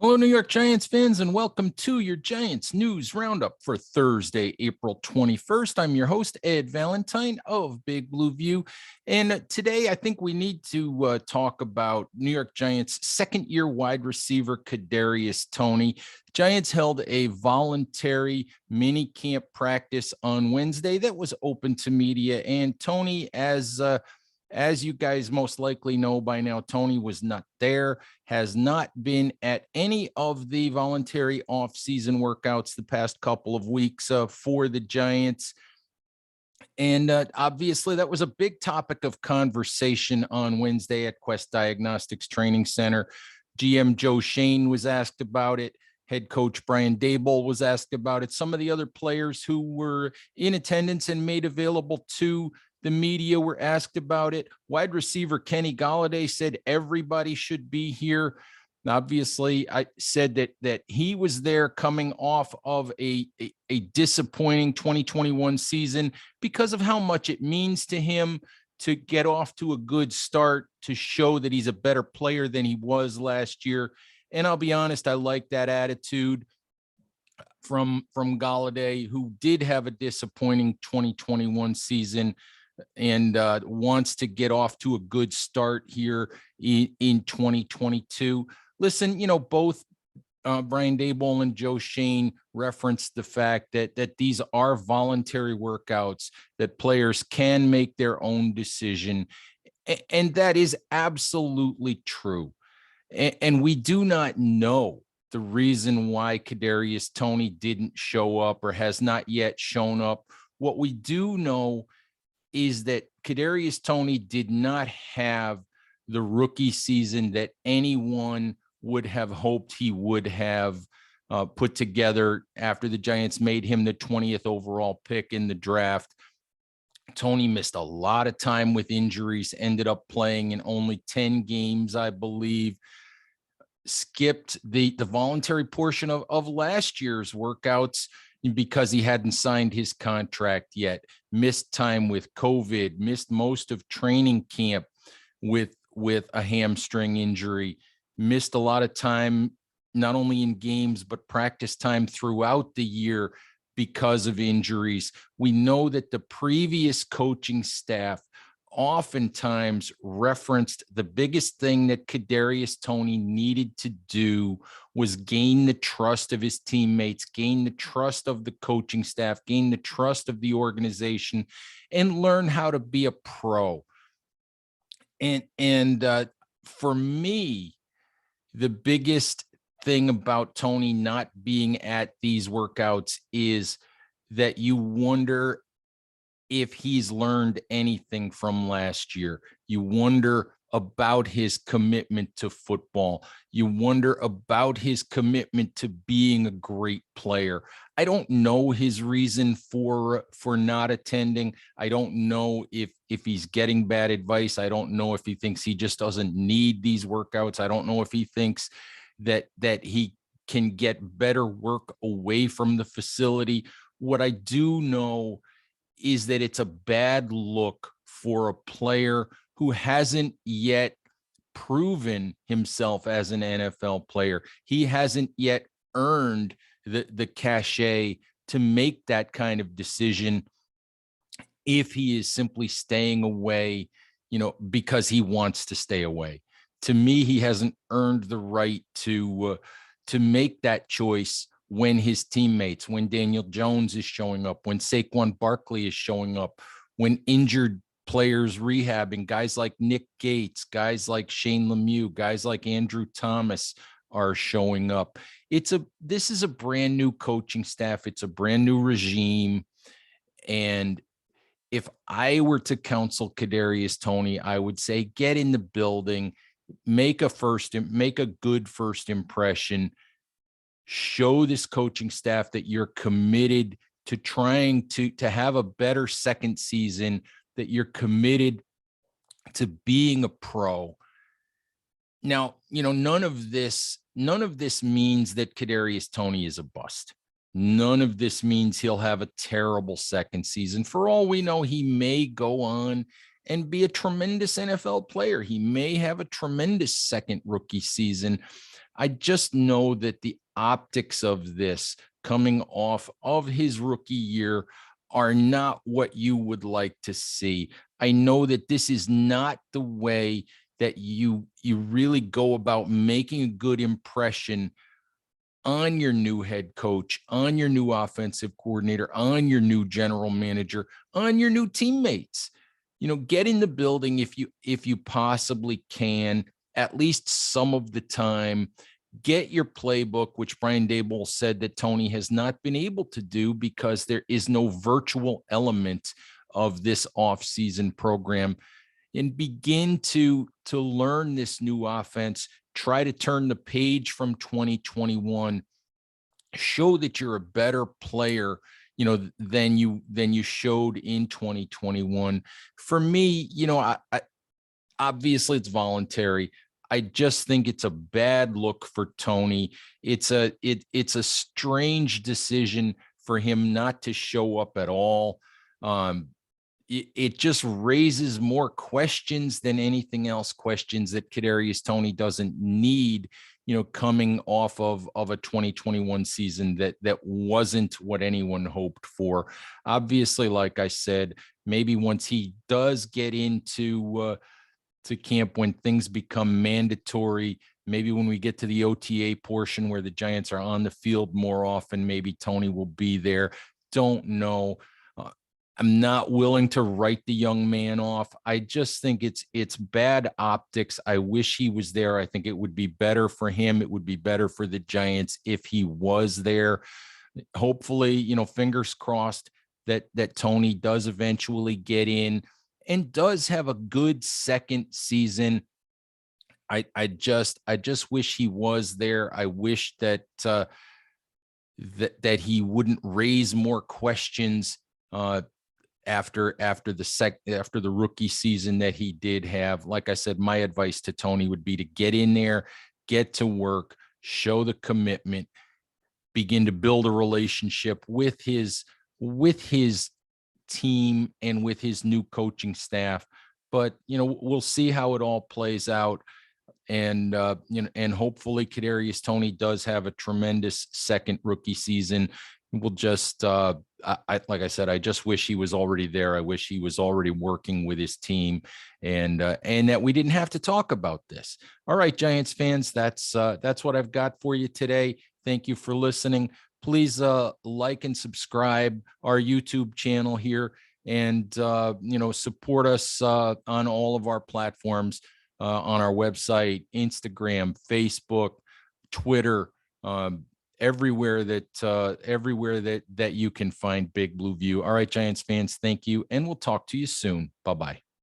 Hello, New York Giants fans, and welcome to your Giants News Roundup for Thursday, April 21st. I'm your host, Ed Valentine of Big Blue View. And today, I think we need to talk about New York Giants second-year wide receiver, Kadarius Toney. Giants held a voluntary mini camp practice on Wednesday that was open to media. And Toney, as you guys most likely know by now, Toney was not there, has not been at any of the voluntary off-season workouts the past couple of weeks for the Giants. And obviously, that was a big topic of conversation on Wednesday at Quest Diagnostics Training Center. GM Joe Shane was asked about it. Head coach Brian Daboll was asked about it. Some of the other players who were in attendance and made available to the media were asked about it. Wide receiver Kenny Golladay said everybody should be here. Obviously, I said that he was there coming off of a disappointing 2021 season because of how much it means to him to get off to a good start, to show that he's a better player than he was last year. And I'll be honest, I like that attitude from Golladay, who did have a disappointing 2021 season and wants to get off to a good start here in 2022. Listen, both Brian Daboll and Joe Shane referenced the fact that these are voluntary workouts, that players can make their own decision. And that is absolutely true. And we do not know the reason why Kadarius Toney didn't show up or has not yet shown up. What we do know is that Kadarius Toney did not have the rookie season that anyone would have hoped he would have put together after the Giants made him the 20th overall pick in the draft. Toney missed a lot of time with injuries, ended up playing in only 10 games, I believe. Skipped the voluntary portion of last year's workouts because he hadn't signed his contract yet, missed time with COVID, missed most of training camp with a hamstring injury, missed a lot of time, not only in games, but practice time throughout the year because of injuries. We know that the previous coaching staff oftentimes referenced the biggest thing that Kadarius Toney needed to do was gain the trust of his teammates, gain the trust of the coaching staff, gain the trust of the organization, and learn how to be a pro. And for me, the biggest thing about Toney not being at these workouts is that you wonder if he's learned anything from last year. You wonder about his commitment to football. You wonder about his commitment to being a great player. I don't know his reason for not attending. I don't know if he's getting bad advice. I don't know if he thinks he just doesn't need these workouts. I don't know if he thinks that he can get better work away from the facility. What I do know is that it's a bad look for a player who hasn't yet proven himself as an NFL player. He hasn't yet earned the cachet to make that kind of decision if he is simply staying away, because he wants to stay away. To me, he hasn't earned the right to make that choice when his teammates, when Daniel Jones is showing up, when Saquon Barkley is showing up, when injured players rehabbing, guys like Nick Gates, guys like Shane Lemieux, guys like Andrew Thomas are showing up. This is a brand new coaching staff. It's a brand new regime. And if I were to counsel Kadarius Toney, I would say, get in the building, make a good first impression, show this coaching staff that you're committed to trying to have a better second season, that you're committed to being a pro. Now, none of this means that Kadarius Toney is a bust. None of this means he'll have a terrible second season. For all we know, he may go on and be a tremendous NFL player. He may have a tremendous second rookie season. I just know that the optics of this coming off of his rookie year are not what you would like to see. I know that this is not the way that you really go about making a good impression on your new head coach, on your new offensive coordinator, on your new general manager, on your new teammates. Get in the building if you possibly can, at least some of the time. Get your playbook, which Brian Daboll said that Toney has not been able to do because there is no virtual element of this offseason program, and begin to learn this new offense. Try to turn the page from 2021. Show that you're a better player, than you showed in 2021. For me, I obviously it's voluntary. I just think it's a bad look for Toney. It's a strange decision for him not to show up at all. It just raises more questions than anything else, questions that Kadarius Toney doesn't need, coming off of a 2021 season that wasn't what anyone hoped for. Obviously, like I said, maybe once he does get into to camp, when things become mandatory, maybe when we get to the OTA portion where the Giants are on the field more often, maybe Toney will be there. Don't know. I'm not willing to write the young man off. I just think it's bad optics. I wish he was there. I think it would be better for him. It would be better for the Giants if he was there. Hopefully, fingers crossed that Toney does eventually get in and does have a good second season. I just wish he was there. I wish that that he wouldn't raise more questions after the rookie season that he did have. Like I said, my advice to Toney would be to get in there, get to work, show the commitment, begin to build a relationship with his team and with his new coaching staff. But we'll see how it all plays out. And and hopefully Kadarius Toney does have a tremendous second rookie season. We'll just like I said, I just wish he was already there. I wish he was already working with his team, and that we didn't have to talk about this. All right, Giants fans, that's what I've got for you today. Thank you for listening. Please like and subscribe our YouTube channel here, and support us on all of our platforms, on our website, Instagram, Facebook, Twitter. Everywhere that you can find Big Blue View. All right, Giants fans, thank you, and we'll talk to you soon. Bye-bye.